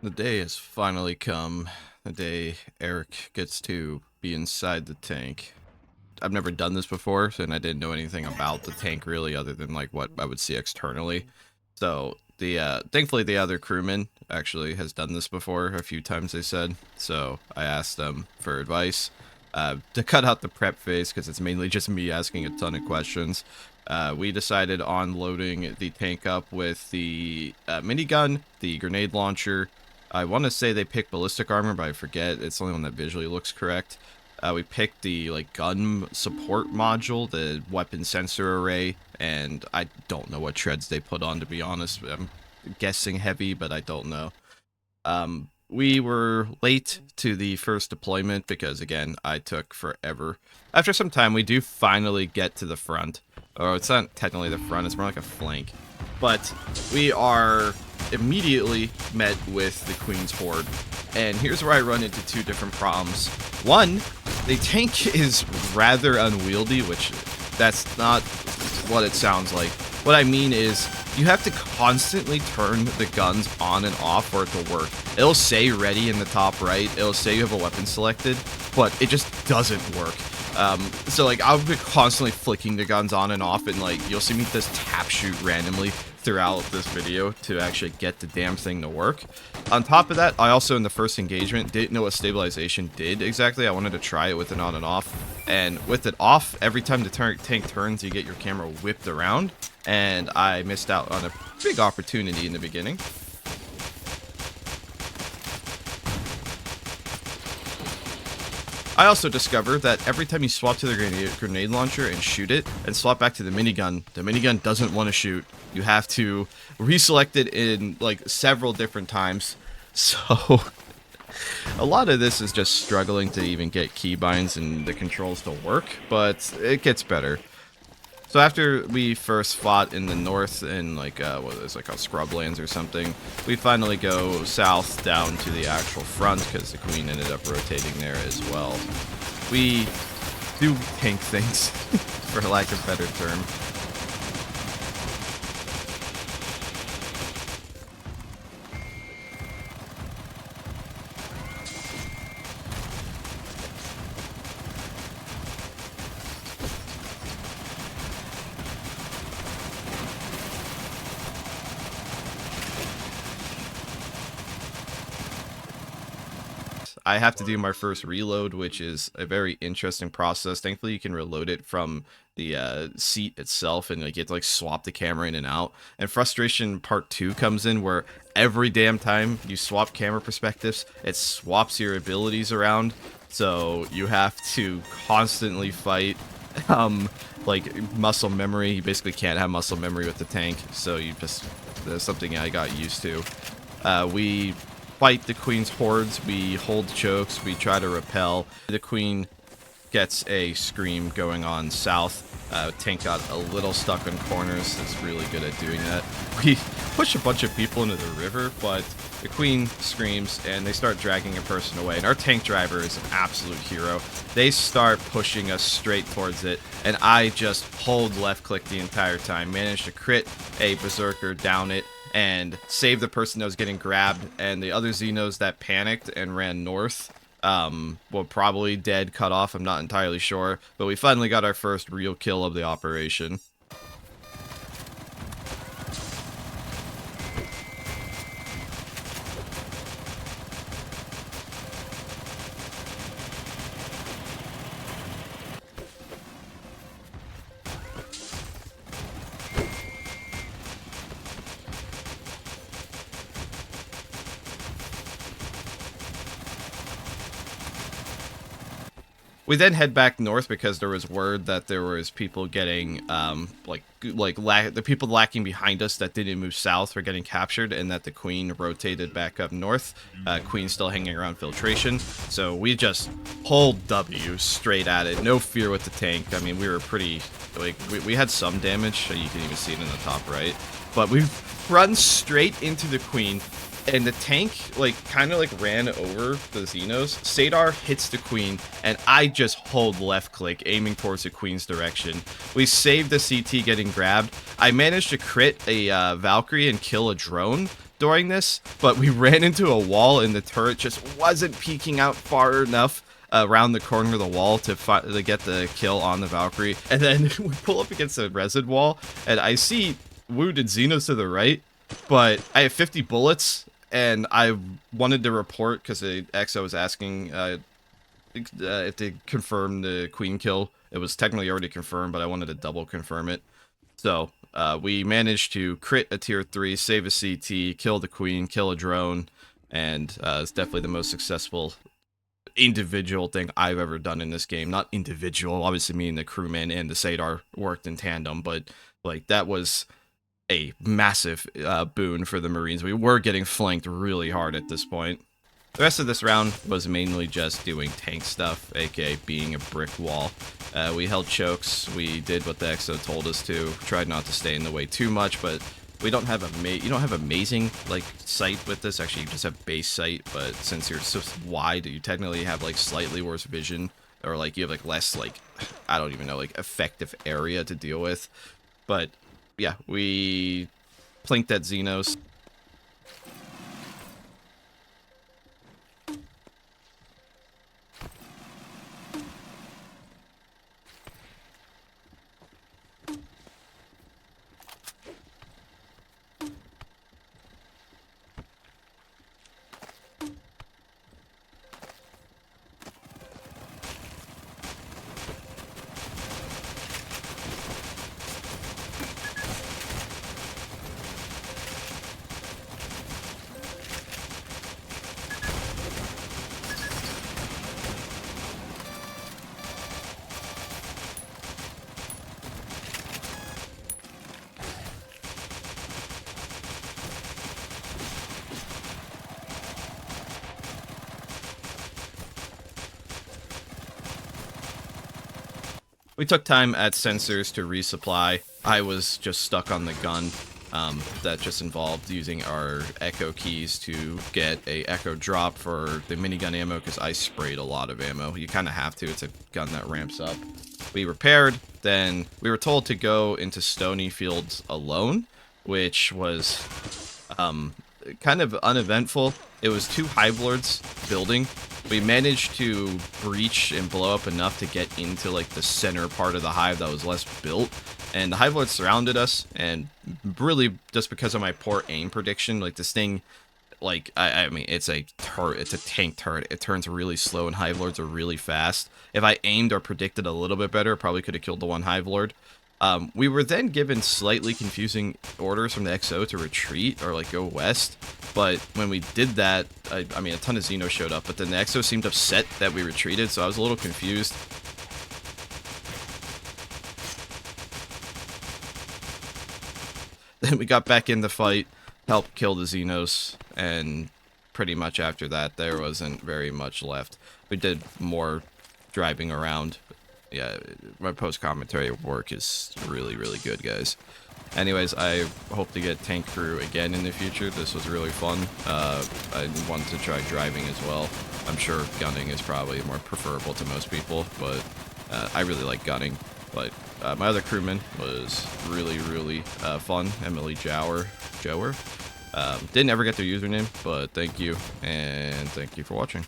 The day has finally come. The day Eric gets to be inside the tank. I've never done this before, and I didn't know anything about the tank really, other than like what I would see externally. So thankfully the other crewman actually has done this before a few times. They said so. I asked them for advice to cut out the prep phase because it's mainly just me asking a ton of questions. We decided on loading the tank up with the minigun, the grenade launcher. I want to say they picked ballistic armor, but I forget. It's the only one that visually looks correct. We picked the gun support module, the weapon sensor array, and I don't know what treads they put on, to be honest. I'm guessing heavy, but I don't know. We were late to the first deployment because, again, I took forever. After some time, we do finally get to the front. Oh, it's not technically the front, it's more like a flank. But we are immediately met with the Queen's Horde. And here's where I run into two different problems. One, the tank is rather unwieldy, which that's not what it sounds like. What I mean is you have to constantly turn the guns on and off for it to work. It'll say ready in the top right. It'll say you have a weapon selected, but it just doesn't work. So I'll be constantly flicking the guns on and off, and you'll see me just tap shoot randomly throughout this video to actually get the damn thing to work. On top of that, I also in the first engagement didn't know what stabilization did exactly. I wanted to try it with it on and off, and with it off, every time the tank turns, you get your camera whipped around, and I missed out on a big opportunity in the beginning. I also discovered that every time you swap to the grenade launcher and shoot it, and swap back to the minigun doesn't want to shoot. You have to reselect it in several different times. So a lot of this is just struggling to even get keybinds and the controls to work, but it gets better. So after we first fought in the north in what is it called, Scrublands or something, we finally go south down to the actual front because the Queen ended up rotating there as well. We do tank things, for lack of a better term. I have to do my first reload, which is a very interesting process. Thankfully, you can reload it from the seat itself, and you get to swap the camera in and out. And frustration part 2 comes in, where every damn time you swap camera perspectives, it swaps your abilities around. So you have to constantly fight muscle memory. You basically can't have muscle memory with the tank, so that's something I got used to. We fight the Queen's hordes, we hold chokes, we try to repel. The Queen gets a scream going on south. Tank got a little stuck in corners, it's really good at doing that. We push a bunch of people into the river, but the Queen screams and they start dragging a person away, and our tank driver is an absolute hero. They start pushing us straight towards it, and I just hold left click the entire time, managed to crit a berserker, down it, and save the person that was getting grabbed, and the other Xenos that panicked and ran north were probably dead, cut off, I'm not entirely sure, but we finally got our first real kill of the operation. We then head back north because there was word that there was people getting, the people lacking behind us that didn't move south were getting captured, and that the Queen rotated back up north. Queen's still hanging around filtration, so we just pulled W straight at it. No fear with the tank. I mean, we were pretty, we had some damage. You can even see it in the top right, but we run straight into the Queen. And the tank, kind of ran over the Xenos. Sadar hits the Queen, and I just hold left click, aiming towards the Queen's direction. We saved the CT getting grabbed. I managed to crit a Valkyrie and kill a drone, during this, but we ran into a wall and the turret just wasn't peeking out far enough around the corner of the wall to get the kill on the Valkyrie. And then we pull up against the resin wall, and I see wounded Xenos to the right, but I have 50 bullets, and I wanted to report because the XO was asking if they confirm the queen kill. It was technically already confirmed, but I wanted to double confirm it. So we managed to crit a tier 3, save a CT, kill the queen, kill a drone, and it's definitely the most successful individual thing I've ever done in this game. Not individual, obviously me and the crewman and the Sadar worked in tandem, but like that was a massive boon for the Marines. We were getting flanked really hard at this point. The rest of this round was mainly just doing tank stuff, aka being a brick wall. We held chokes, we did what the XO told us to, tried not to stay in the way too much, but we don't have you don't have amazing like sight with this. Actually, you just have base sight, but since you're so wide, you technically have like slightly worse vision, or like you have like less like, I don't even know, like effective area to deal with. But yeah, we plinked at Xenos. We took time at sensors to resupply. I was just stuck on the gun. That just involved using our echo keys to get a echo drop for the minigun ammo, because I sprayed a lot of ammo. You kind of have to. It's a gun that ramps up. We repaired. Then we were told to go into Stony Fields alone, which was kind of uneventful. It was 2 Hive Lords building. We managed to breach and blow up enough to get into like the center part of the hive that was less built, and the Hive Lords surrounded us, and really just because of my poor aim prediction, like this thing, like I mean it's a turret, it's a tank turret, it turns really slow and Hive Lords are really fast. If I aimed or predicted a little bit better, probably could have killed the one Hive Lord. We were then given slightly confusing orders from the XO to retreat or like go west, but when we did that, I mean a ton of Xenos showed up, but then the XO seemed upset that we retreated, so I was a little confused. Then we got back in the fight, helped kill the Xenos, and pretty much after that there wasn't very much left. We did more driving around. Yeah, my post-commentary work is really, really good, guys. Anyways, I hope to get tank crew again in the future. This was really fun. I wanted to try driving as well. I'm sure gunning is probably more preferable to most people, but I really like gunning. But my other crewman was really, really fun. Emily Jower. Didn't ever get their username, but thank you, and thank you for watching.